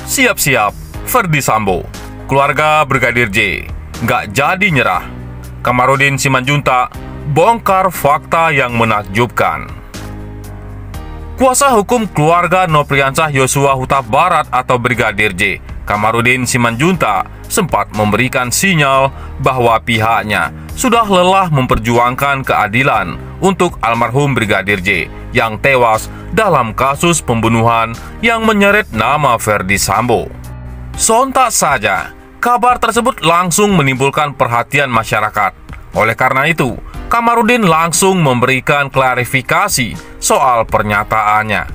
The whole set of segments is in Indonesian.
Siap-siap, Ferdi Sambo, keluarga Brigadir J, nggak jadi nyerah. Kamarudin Simanjuntak bongkar fakta yang menakjubkan. Kuasa hukum keluarga Nopriansah Yosua Huta Barat atau Brigadir J, Kamarudin Simanjuntak, sempat memberikan sinyal bahwa pihaknya sudah lelah memperjuangkan keadilan untuk almarhum Brigadir J yang tewas dalam kasus pembunuhan yang menyeret nama Ferdi Sambo. Sontak saja, kabar tersebut langsung menimbulkan perhatian masyarakat. Oleh karena itu, Kamarudin langsung memberikan klarifikasi soal pernyataannya.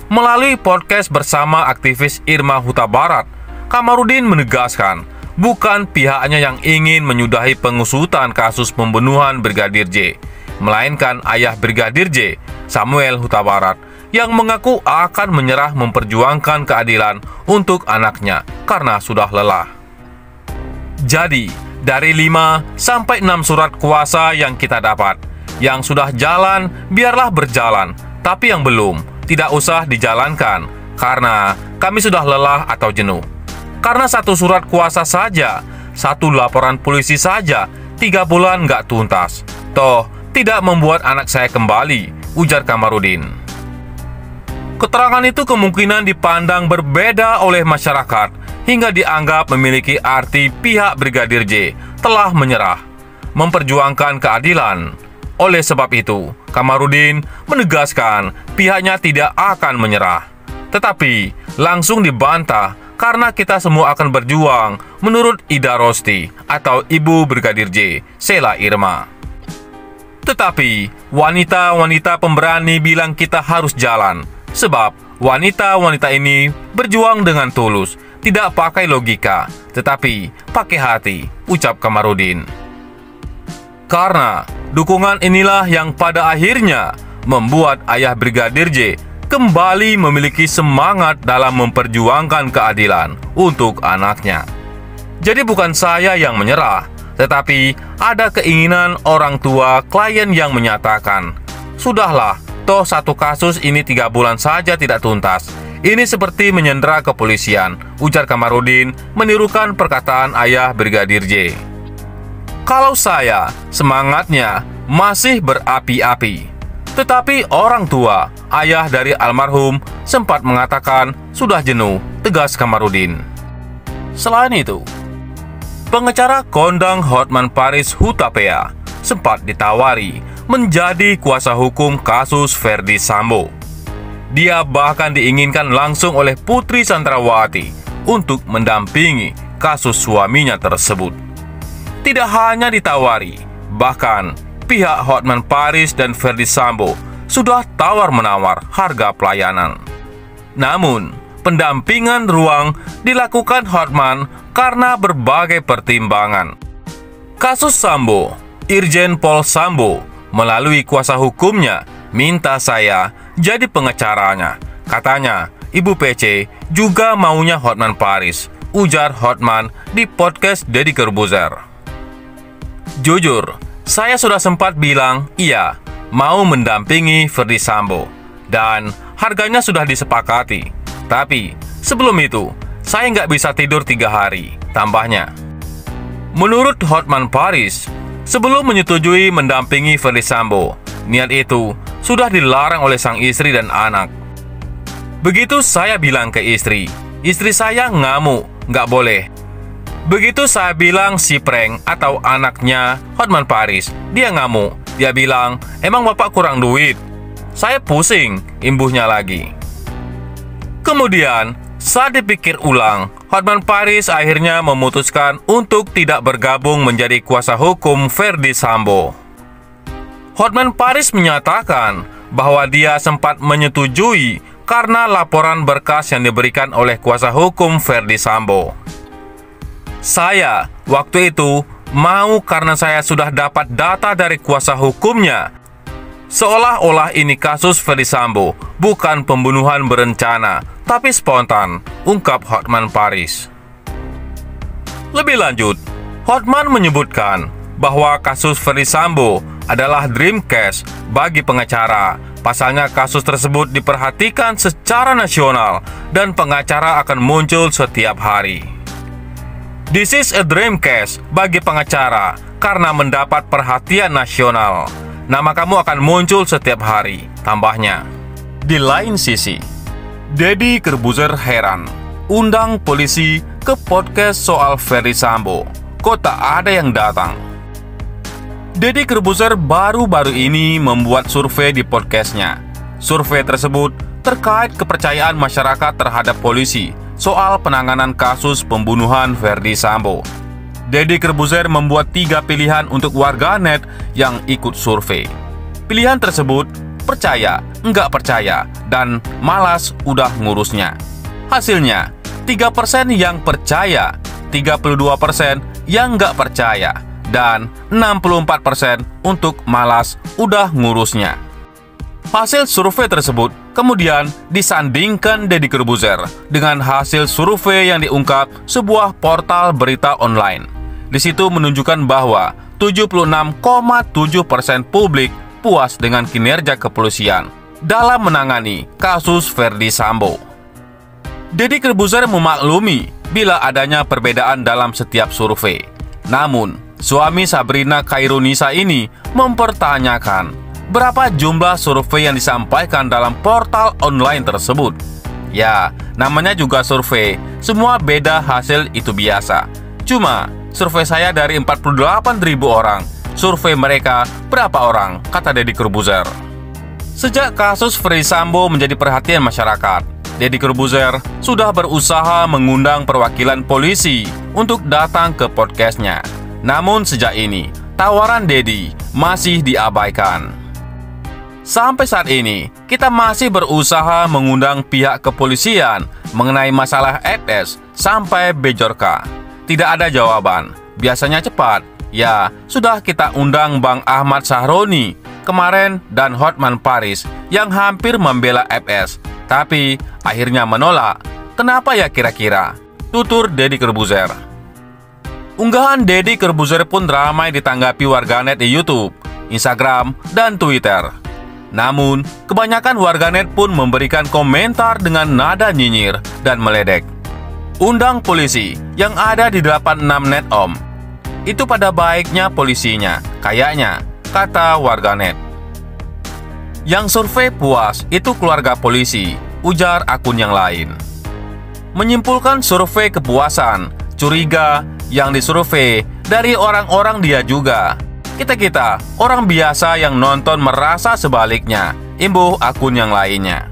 Melalui podcast bersama aktivis Irma Huta Barat, Kamarudin menegaskan bukan pihaknya yang ingin menyudahi pengusutan kasus pembunuhan Brigadir J, melainkan ayah Brigadir J, Samuel Huta Barat, yang mengaku akan menyerah memperjuangkan keadilan untuk anaknya karena sudah lelah. Jadi, dari 5 sampai 6 surat kuasa yang kita dapat, yang sudah jalan biarlah berjalan, tapi yang belum tidak usah dijalankan karena kami sudah lelah atau jenuh. Karena 1 surat kuasa saja, 1 laporan polisi saja 3 bulan nggak tuntas. Toh tidak membuat anak saya kembali, ujar Kamarudin. Keterangan itu kemungkinan dipandang berbeda oleh masyarakat hingga dianggap memiliki arti pihak Brigadir J telah menyerah memperjuangkan keadilan. Oleh sebab itu, Kamarudin menegaskan pihaknya tidak akan menyerah. Tetapi langsung dibantah karena kita semua akan berjuang menurut Ida Rosti atau Ibu Brigadir J, Sela Irma. Tetapi wanita-wanita pemberani bilang kita harus jalan, sebab wanita-wanita ini berjuang dengan tulus, tidak pakai logika, tetapi pakai hati, ucap Kamarudin. Karena dukungan inilah yang pada akhirnya membuat ayah Brigadir J kembali memiliki semangat dalam memperjuangkan keadilan untuk anaknya. Jadi bukan saya yang menyerah, tetapi ada keinginan orang tua klien yang menyatakan, "Sudahlah, toh 1 kasus ini 3 bulan saja tidak tuntas. Ini seperti menyandera kepolisian," ujar Kamarudin menirukan perkataan ayah Brigadir J. Kalau saya, semangatnya masih berapi-api. Tetapi orang tua, ayah dari almarhum, sempat mengatakan sudah jenuh, tegas Kamarudin. Selain itu, pengacara kondang Hotman Paris Hutapea sempat ditawari menjadi kuasa hukum kasus Ferdi Sambo. Dia bahkan diinginkan langsung oleh Putri Chandrawati untuk mendampingi kasus suaminya tersebut. Tidak hanya ditawari, bahkan pihak Hotman Paris dan Ferdi Sambo sudah tawar-menawar harga pelayanan. Namun, pendampingan ruang dilakukan Hotman karena berbagai pertimbangan. Kasus Sambo, Irjen Pol Sambo melalui kuasa hukumnya minta saya jadi pengacaranya. Katanya, Ibu PC juga maunya Hotman Paris, ujar Hotman di podcast Deddy Corbuzier. Jujur, saya sudah sempat bilang iya, mau mendampingi Ferdi Sambo, dan harganya sudah disepakati. Tapi sebelum itu, saya nggak bisa tidur 3 hari, tambahnya. Menurut Hotman Paris, sebelum menyetujui mendampingi Ferdi Sambo, niat itu sudah dilarang oleh sang istri dan anak. Begitu saya bilang ke istri saya ngamuk, nggak boleh. Begitu saya bilang si prank atau anaknya Hotman Paris, dia ngamuk. Dia bilang, emang bapak kurang duit? Saya pusing, imbuhnya lagi. Kemudian, saat dipikir ulang, Hotman Paris akhirnya memutuskan untuk tidak bergabung menjadi kuasa hukum Ferdi Sambo. Hotman Paris menyatakan bahwa dia sempat menyetujui karena laporan berkas yang diberikan oleh kuasa hukum Ferdi Sambo. Saya waktu itu mau karena saya sudah dapat data dari kuasa hukumnya. Seolah-olah ini kasus Ferdi Sambo bukan pembunuhan berencana, tapi spontan, ungkap Hotman Paris. Lebih lanjut, Hotman menyebutkan bahwa kasus Ferdi Sambo adalah dream case bagi pengacara Pasalnya kasus tersebut diperhatikan secara nasional dan pengacara akan muncul setiap hari. This is a dream case bagi pengacara karena mendapat perhatian nasional. Nama kamu akan muncul setiap hari, tambahnya. Di lain sisi, Deddy Corbuzier heran, undang polisi ke podcast soal Ferdy Sambo, kok tak ada yang datang. Deddy Corbuzier baru-baru ini membuat survei di podcastnya. Survei tersebut terkait kepercayaan masyarakat terhadap polisi soal penanganan kasus pembunuhan Ferdy Sambo. Deddy Corbuzier membuat 3 pilihan untuk warganet yang ikut survei. Pilihan tersebut percaya, enggak percaya, dan malas udah ngurusnya. Hasilnya 3% yang percaya, 32% yang enggak percaya, dan 64% untuk malas udah ngurusnya. Hasil survei tersebut kemudian disandingkan Deddy Corbuzier dengan hasil survei yang diungkap sebuah portal berita online. Di situ menunjukkan bahwa 76,7% publik puas dengan kinerja kepolisian dalam menangani kasus Ferdy Sambo. Deddy Corbuzier memaklumi bila adanya perbedaan dalam setiap survei. Namun, suami Sabrina Khairunisa ini mempertanyakan berapa jumlah survei yang disampaikan dalam portal online tersebut. Ya, namanya juga survei, semua beda hasil itu biasa. Cuma, survei saya dari 48.000 orang, survei mereka berapa orang, kata Deddy Corbuzier. Sejak kasus Ferdy Sambo menjadi perhatian masyarakat, Deddy Corbuzier sudah berusaha mengundang perwakilan polisi untuk datang ke podcastnya. Namun sejak ini, tawaran Deddy masih diabaikan. Sampai saat ini, kita masih berusaha mengundang pihak kepolisian mengenai masalah FS sampai Bejorka. Tidak ada jawaban. Biasanya cepat. Ya, sudah kita undang Bang Ahmad Sahroni kemarin dan Hotman Paris yang hampir membela FS, tapi akhirnya menolak. Kenapa ya kira-kira? Tutur Deddy Corbuzier. Unggahan Deddy Corbuzier pun ramai ditanggapi warganet di YouTube, Instagram, dan Twitter. Namun, kebanyakan warganet pun memberikan komentar dengan nada nyinyir dan meledek. Undang polisi yang ada di 86net.om. Itu pada baiknya polisinya, kayaknya, kata warganet. Yang survei puas itu keluarga polisi, ujar akun yang lain. Menyimpulkan survei kepuasan, curiga yang disurvei dari orang-orang dia juga. Kita-kita, orang biasa yang nonton merasa sebaliknya, imbuh akun yang lainnya.